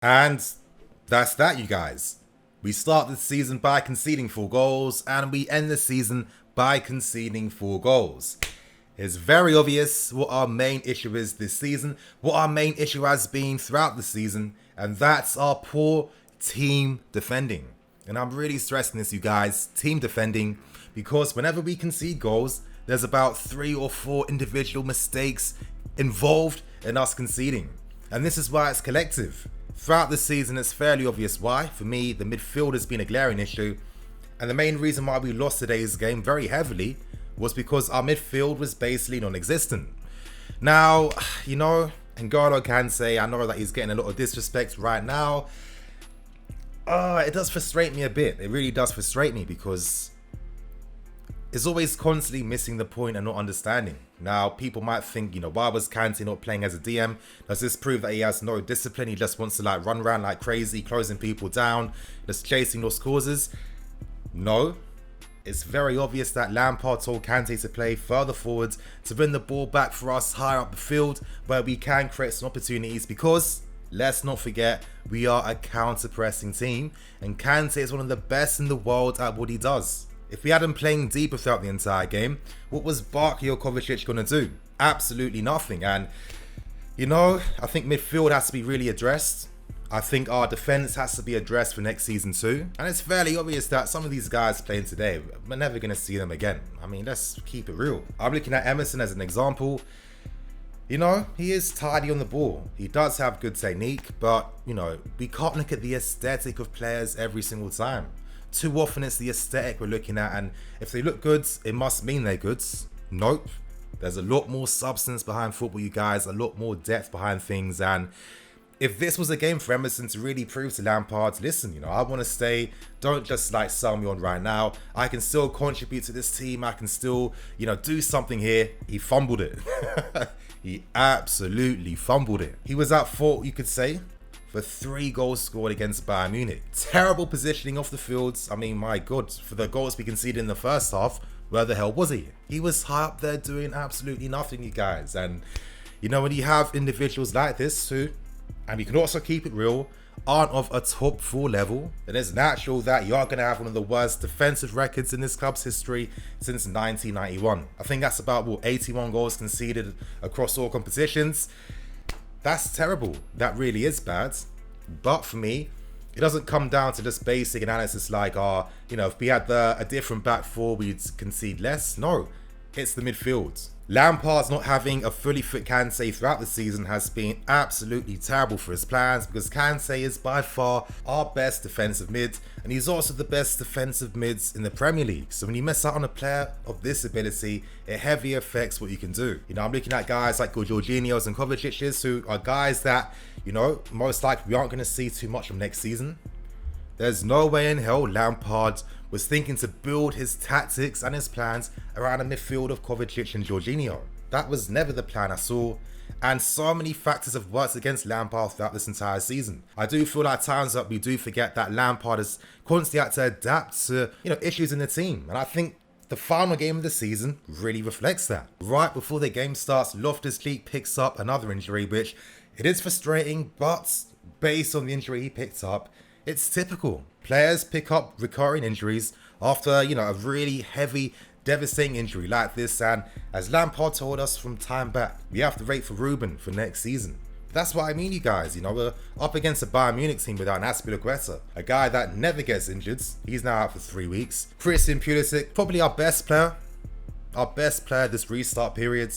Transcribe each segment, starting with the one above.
And that's that, you guys. We start the season by conceding 4 goals, and we end the season by conceding 4 goals. It's very obvious what our main issue is this season, what our main issue has been throughout the season, and that's our poor team defending. And I'm really stressing this, you guys, team defending, because whenever we concede goals, there's about 3 or 4 individual mistakes involved in us conceding. And this is why it's collective. Throughout the season, it's fairly obvious why. For me, the midfield has been a glaring issue. And the main reason why we lost today's game very heavily was because our midfield was basically non-existent. Now, you know, N'Golo Kante, I know that he's getting a lot of disrespect right now. It does frustrate me a bit. It really does frustrate me because it's always constantly missing the point and not understanding. Now, people might think, you know, why was Kante not playing as a DM? Does this prove that he has no discipline? He just wants to like run around like crazy, closing people down, just chasing those causes? No. It's very obvious that Lampard told Kante to play further forwards, to bring the ball back for us higher up the field where we can create some opportunities, because let's not forget, we are a counter-pressing team and Kante is one of the best in the world at what he does. If we had him playing deeper throughout the entire game, what was Barkley or Kovacic going to do? Absolutely nothing. And, you know, I think midfield has to be really addressed. I think our defence has to be addressed for next season too. And it's fairly obvious that some of these guys playing today, we're never going to see them again. I mean, let's keep it real. I'm looking at Emerson as an example. You know, he is tidy on the ball. He does have good technique, but, you know, we can't look at the aesthetic of players every single time. Too often it's the aesthetic we're looking at, and if they look good, it must mean they're good. Nope. There's a lot more substance behind football, you guys, a lot more depth behind things, and if this was a game for Emerson to really prove to Lampard, listen, you know, I want to stay, don't just like sell me on right now. I can still contribute to this team. I can still, you know, do something here. He fumbled it. He absolutely fumbled it. He was at fault, you could say, for 3 goals scored against Bayern Munich. Terrible positioning off the fields. I mean, my God, for the goals we conceded in the first half, where the hell was he? He was high up there doing absolutely nothing, you guys. And, you know, when you have individuals like this who, and we can also keep it real, aren't of a top 4 level, then it's natural that you are going to have one of the worst defensive records in this club's history since 1991. I think that's about, what, 81 goals conceded across all competitions. That's terrible. That really is bad. But for me, it doesn't come down to just basic analysis like, you know, if we had a different back 4, we'd concede less. No, it's the midfield. Lampard's not having a fully fit Kante throughout the season has been absolutely terrible for his plans, because Kante is by far our best defensive mid, and he's also the best defensive mids in the Premier League. So when you miss out on a player of this ability, it heavily affects what you can do. You know, I'm looking at guys like Jorginho's and Kovacic's, who are guys that, you know, most likely we aren't going to see too much from next season. There's no way in hell Lampard was thinking to build his tactics and his plans around a midfield of Kovacic and Jorginho. That was never the plan I saw, and so many factors have worked against Lampard throughout this entire season. I do feel at times that we do forget that Lampard has constantly had to adapt to, you know, issues in the team, and I think the final game of the season really reflects that. Right before the game starts, Loftus-Cheek picks up another injury, which it is frustrating, but based on the injury he picked up, it's typical. Players pick up recurring injuries after, you know, a really heavy, devastating injury like this, and as Lampard told us from time back, we have to wait for Ruben for next season. That's what I mean, you guys. You know, we're up against a Bayern Munich team without an Azpilicueta, a guy that never gets injured. He's now out for 3 weeks. Christian Pulisic, probably our best player this restart period.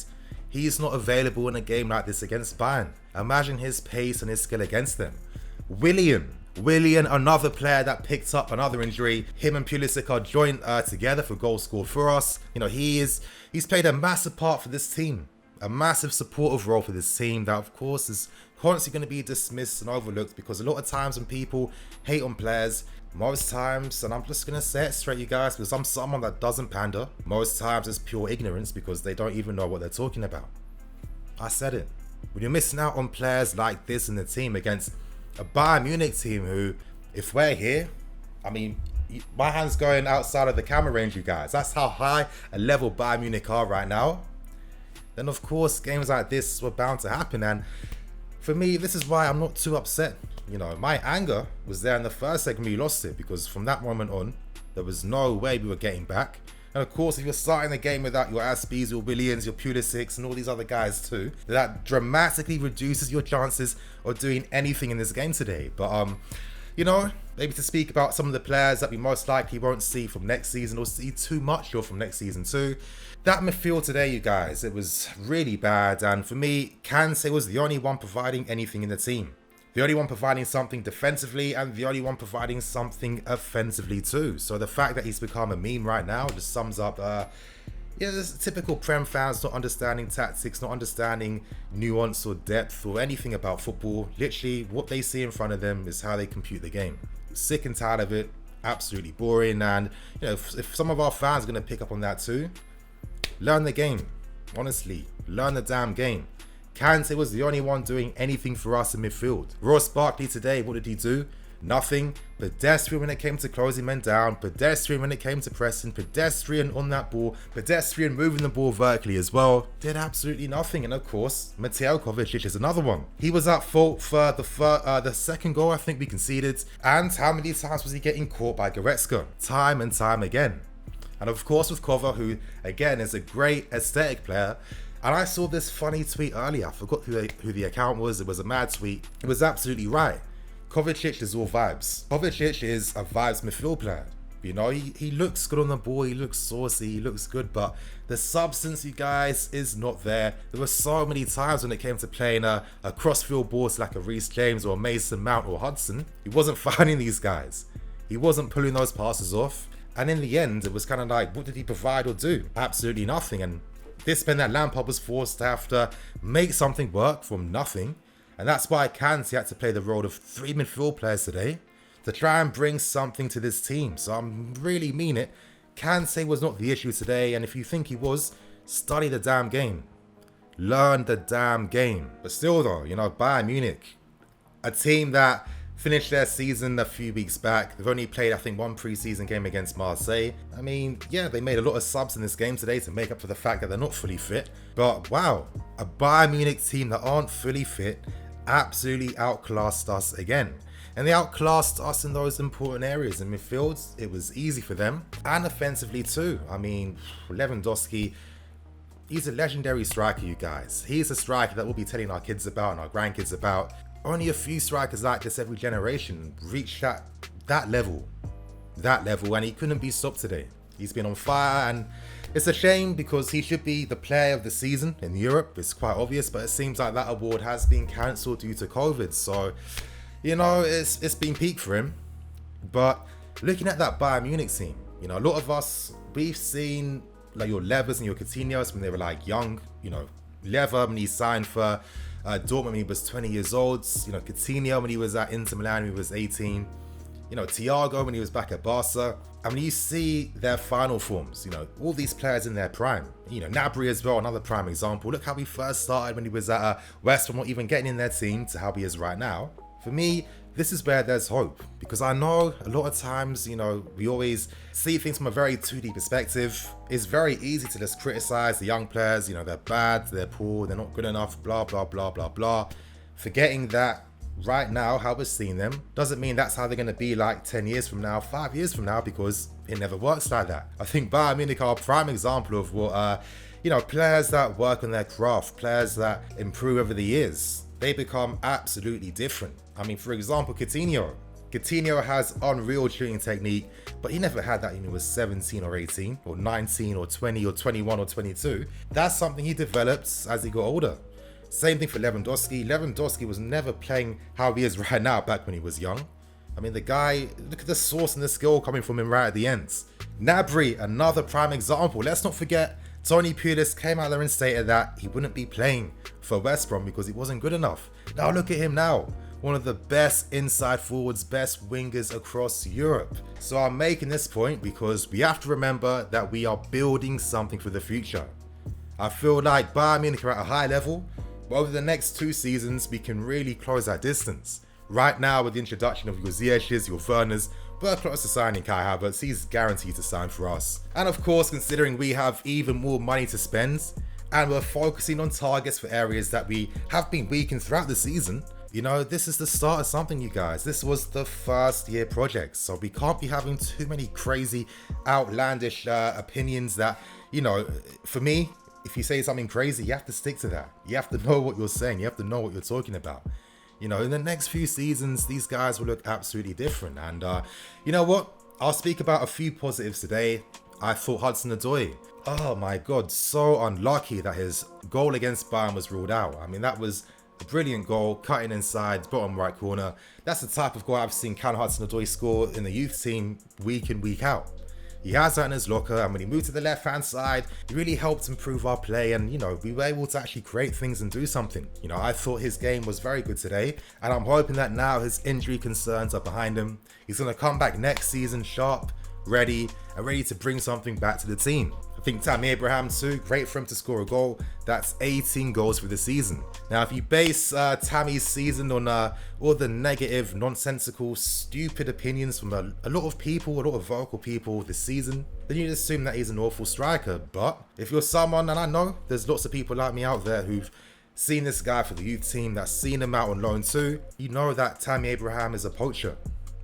He's not available in a game like this against Bayern. Imagine his pace and his skill against them. Willian, another player that picked up another injury. Him and Pulisic are joined together for goals scored for us. You know, he's played a massive part for this team. A massive supportive role for this team that, of course, is constantly going to be dismissed and overlooked, because a lot of times when people hate on players, most times, and I'm just going to say it straight, you guys, because I'm someone that doesn't pander, most times it's pure ignorance because they don't even know what they're talking about. I said it. When you're missing out on players like this in the team against a Bayern Munich team who, if we're here, I mean, my hand's going outside of the camera range, you guys. That's how high a level Bayern Munich are right now. Then, of course, games like this were bound to happen. And for me, this is why I'm not too upset you know, my anger was there in the first second we lost it, because from that moment on, there was no way we were getting back. And of course, if you're starting the game without your Aspies, your Williams, your Pulisic, and all these other guys too, that dramatically reduces your chances of doing anything in this game today. But you know, maybe to speak about some of the players that we most likely won't see from next season, or see too much of from next season too. That midfield today, you guys, it was really bad. And for me, Kante was the only one providing anything in the team. The only one providing something defensively, and the only one providing something offensively too. So the fact that he's become a meme right now just sums up, this typical Prem fans not understanding tactics, not understanding nuance or depth or anything about football. Literally, what they see in front of them is how they compute the game. Sick and tired of it. Absolutely boring. And you know, if some of our fans are going to pick up on that too, learn the game. Honestly, learn the damn game. Kante was the only one doing anything for us in midfield. Ross Barkley today, what did he do? Nothing. Pedestrian when it came to closing men down, pedestrian when it came to pressing, pedestrian on that ball, pedestrian moving the ball vertically as well. Did absolutely nothing. And of course, Mateo Kovacic is another one. He was at fault for the second goal I think we conceded. And how many times was he getting caught by Goretzka? Time and time again. And of course with Kova, who again is a great aesthetic player. And I saw this funny tweet earlier. I forgot who the account was. It was a mad tweet. It was absolutely right. Kovacic is all vibes. Kovacic is a vibes midfield player. You know, he looks good on the ball. He looks saucy. He looks good. But the substance, you guys, is not there. There were so many times when it came to playing a crossfield balls like a Reece James or a Mason Mount or Hudson. He wasn't finding these guys. He wasn't pulling those passes off. And in the end, it was kind of like, what did he provide or do? Absolutely nothing. And this meant that Lampard was forced to have to make something work from nothing. And that's why Kante had to play the role of 3 midfield players today to try and bring something to this team. So I really mean it. Kante was not the issue today. And if you think he was, study the damn game. Learn the damn game. But still though, you know, Bayern Munich, a team that finished their season a few weeks back. They've only played, I think, 1 pre-season game against Marseille. I mean, yeah, they made a lot of subs in this game today to make up for the fact that they're not fully fit. But wow, a Bayern Munich team that aren't fully fit absolutely outclassed us again. And they outclassed us in those important areas. In midfield, it was easy for them. And offensively too. I mean, Lewandowski, he's a legendary striker, you guys. He's a striker that we'll be telling our kids about and our grandkids about. Only a few strikers like this every generation reach that level, and he couldn't be stopped today. He's been on fire, and it's a shame because he should be the player of the season in Europe. It's quite obvious, but it seems like that award has been cancelled due to COVID. So, you know, it's been peak for him. But looking at that Bayern Munich team, you know, a lot of us, we've seen like your Levers and your Coutinhos when they were like young. You know, Lever when he signed for Dortmund when he was 20 years old, you know, Coutinho when he was at Inter Milan when he was 18, you know, Thiago when he was back at Barca. I mean, you see their final forms, you know, all these players in their prime. You know, Gnabry as well, another prime example. Look how he first started when he was at West Ham, not even getting in their team, to how he is right now. For me, this is where there's hope, because I know a lot of times, you know, we always see things from a very 2D perspective. It's very easy to just criticize the young players, you know, they're bad, they're poor, they're not good enough, blah, blah, blah, blah, blah. Forgetting that right now, how we're seeing them doesn't mean that's how they're going to be like 10 years from now, 5 years from now, because it never works like that. I think Bayern Munich are a prime example of what, you know, players that work on their craft, players that improve over the years, they become absolutely different. I mean, for example, Coutinho. Coutinho has unreal shooting technique, but he never had that when he was 17 or 18 or 19 or 20 or 21 or 22. That's something he developed as he got older. Same thing for Lewandowski. Lewandowski was never playing how he is right now back when he was young. I mean, the guy, look at the source and the skill coming from him right at the ends. Gnabry, another prime example. Let's not forget, Tony Pulis came out there and stated that he wouldn't be playing for West Brom because he wasn't good enough. Now look at him now. One of the best inside forwards, best wingers across Europe. So I'm making this point because we have to remember that we are building something for the future. I feel like Bayern Munich are at a high level, but over the next 2 seasons, we can really close that distance. Right now, with the introduction of your Ziyech's, your Werners, we're close to signing Kai Havertz. He's guaranteed to sign for us. And of course, considering we have even more money to spend, and we're focusing on targets for areas that we have been weakened throughout the season, You know, this is the start of something, you guys. This was the first year project, so we can't be having too many crazy, outlandish opinions that, you know, for me, if you say something crazy, you have to stick to that. You have to know what you're saying. You have to know what you're talking about. You know, in the next few seasons, these guys will look absolutely different. And you know what? I'll speak about a few positives today. I thought Hudson Odoi, oh my God, so unlucky that his goal against Bayern was ruled out. I mean, that was a brilliant goal, cutting inside, bottom right corner. That's the type of goal I've seen Hudson Odoi score in the youth team week in, week out. He has that in his locker, and when he moved to the left-hand side, he really helped improve our play, and, you know, we were able to actually create things and do something. You know, I thought his game was very good today, and I'm hoping that now his injury concerns are behind him. He's going to come back next season sharp, ready, and ready to bring something back to the team. I think Tammy Abraham too, great for him to score a goal. That's 18 goals for the season. Now, if you base Tammy's season on all the negative, nonsensical, stupid opinions from a lot of people, a lot of vocal people this season, then you'd assume that he's an awful striker. But if you're someone, and I know there's lots of people like me out there who've seen this guy for the youth team, that's seen him out on loan too, you know that Tammy Abraham is a poacher.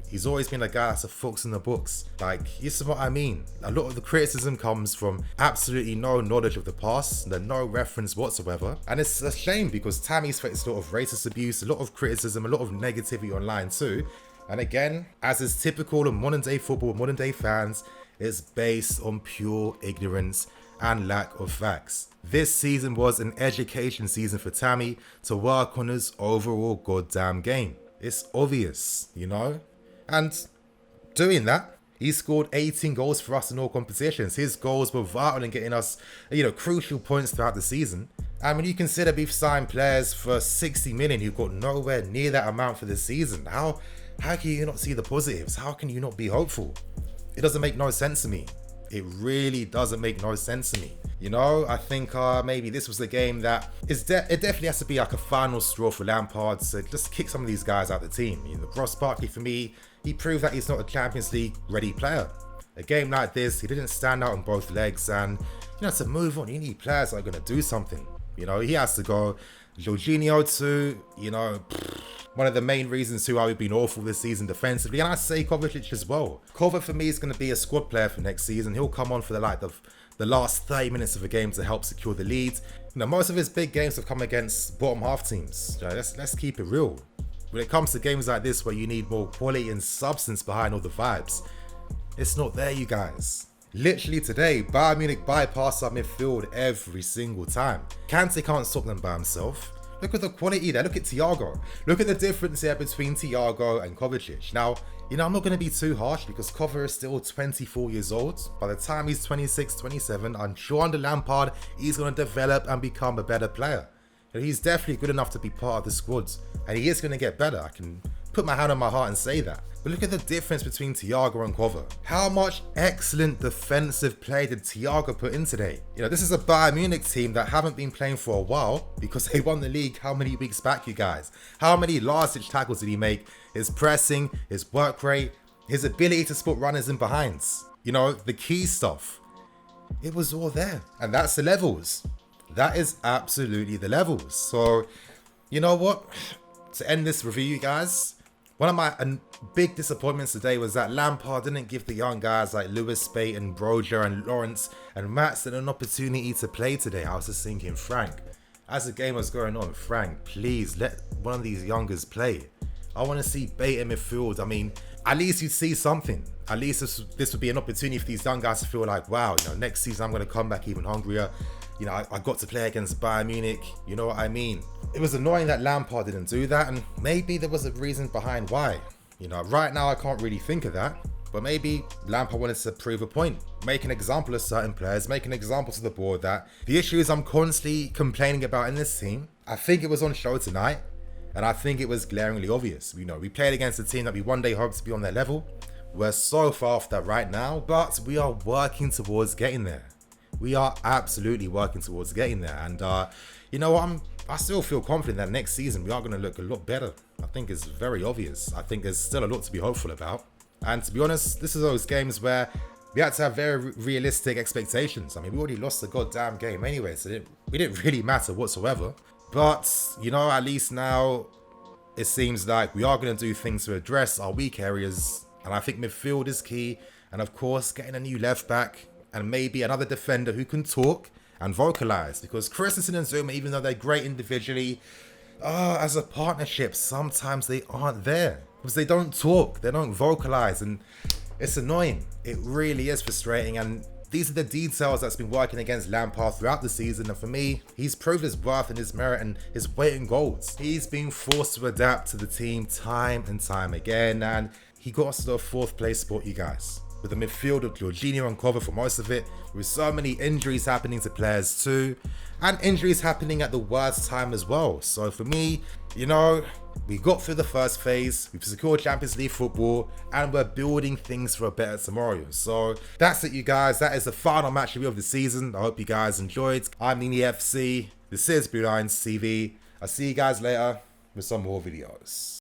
He's always been a guy that's a fox in the books. Like, this is what I mean. A lot of the criticism comes from absolutely no knowledge of the past, and no reference whatsoever. And it's a shame because Tammy's faced a lot of racist abuse, a lot of criticism, a lot of negativity online too. And again, as is typical of modern day football, modern day fans, it's based on pure ignorance and lack of facts. This season was an education season for Tammy to work on his overall goddamn game. It's obvious, you know? And doing that, he scored 18 goals for us in all competitions. His goals were vital in getting us, you know, crucial points throughout the season. And when you consider we've signed players for 60 million who got nowhere near that amount for the season, how can you not see the positives? How can you not be hopeful? It doesn't make no sense to me. It really doesn't make no sense to me. You know, I think maybe this was the game that it definitely has to be like a final straw for Lampard to just kick some of these guys out of the team. You know, Ross Barkley, for me, he proved that he's not a Champions League ready player. A game like this, he didn't stand out on both legs, and, you know, to move on, you need players that are going to do something. You know, he has to go. Jorginho too, you know, one of the main reasons why we've been awful this season defensively, and I say Kovacic as well. Kovacic for me is going to be a squad player for next season. He'll come on for the last 30 minutes of a game to help secure the lead. You know, most of his big games have come against bottom half teams. You know, let's keep it real. When it comes to games like this where you need more quality and substance behind all the vibes, it's not there, you guys. Literally today, Bayern Munich bypass our midfield every single time. Kante can't stop them by himself. Look at the quality there. Look at Thiago. Look at the difference here between Thiago and Kovacic. Now, you know, I'm not going to be too harsh because Kovacic is still 24 years old. By the time he's 26, 27, I'm sure under Lampard, he's going to develop and become a better player. And he's definitely good enough to be part of the squad. And he is going to get better. I can put my hand on my heart and say that. But look at the difference between Thiago and Kovacic. How much excellent defensive play did Thiago put in today? You know, this is a Bayern Munich team that haven't been playing for a while because they won the league how many weeks back, you guys? How many last-ditch tackles did he make? His pressing, his work rate, his ability to spot runners in behinds. You know, the key stuff. It was all there. And that's the levels. That is absolutely the levels. So, you know what? To end this review, you guys, one of my big disappointments today was that Lampard didn't give the young guys like Lewis, Spate and Broja and Lawrence and Matson an opportunity to play today. I was just thinking, Frank, as the game was going on, Frank, please let one of these youngers play. I want to see Bate in midfield. I mean, at least you'd see something. At least this would be an opportunity for these young guys to feel like, wow, you know, next season I'm going to come back even hungrier. You know, I got to play against Bayern Munich. You know what I mean? It was annoying that Lampard didn't do that, and maybe there was a reason behind why. You know, right now I can't really think of that, but maybe Lampard wanted to prove a point, make an example of certain players, make an example to the board that the issues I'm constantly complaining about in this team, I think it was on show tonight, and I think it was glaringly obvious. You know, we played against a team that we one day hoped to be on their level. We're so far off that right now, but we are working towards getting there. We are absolutely working towards getting there. And you know what? I still feel confident that next season we are going to look a lot better. I think it's very obvious. I think there's still a lot to be hopeful about. And to be honest, this is those games where we had to have very realistic expectations. I mean, we already lost the goddamn game anyway, so it didn't really matter whatsoever. But, you know, at least now it seems like we are going to do things to address our weak areas, and I think midfield is key, and of course getting a new left back and maybe another defender who can talk and vocalize, because Christensen and Zuma, even though they're great individually, as a partnership, sometimes they aren't there because they don't talk, they don't vocalize, and it's annoying. It really is frustrating, and these are the details that's been working against Lampard throughout the season, and for me, he's proved his worth and his merit and his weight in goals. He's been forced to adapt to the team time and time again, and he got us to the 4th place spot, you guys. With the midfield of Jorginho and cover for most of it, with so many injuries happening to players too, and injuries happening at the worst time as well. So for me, you know, we got through the first phase, we've secured Champions League football, and we're building things for a better tomorrow. So that's it, you guys. That is the final match review of the season. I hope you guys enjoyed. I'm Nini FC. This is Blue Lines TV. I'll see you guys later with some more videos.